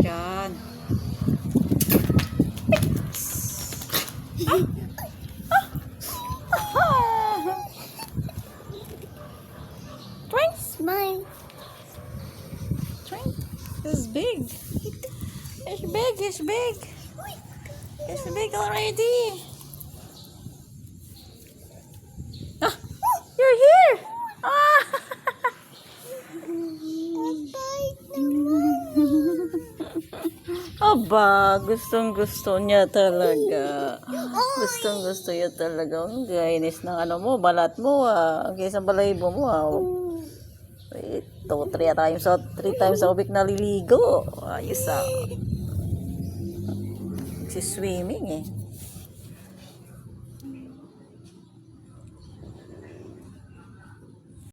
dyan. Twink! Smile. Twink! This is big. It's big, it's big. It's big already. Ah! You're here! Ah! Aba, gustong-gusto niya talaga. Gustong-gusto niya talaga. Ang gainis ng ano mo, balat mo ah. Ang isang balahibo mo ah. Ito, 3 times a week naliligo. Ayos ah. Si swimming eh.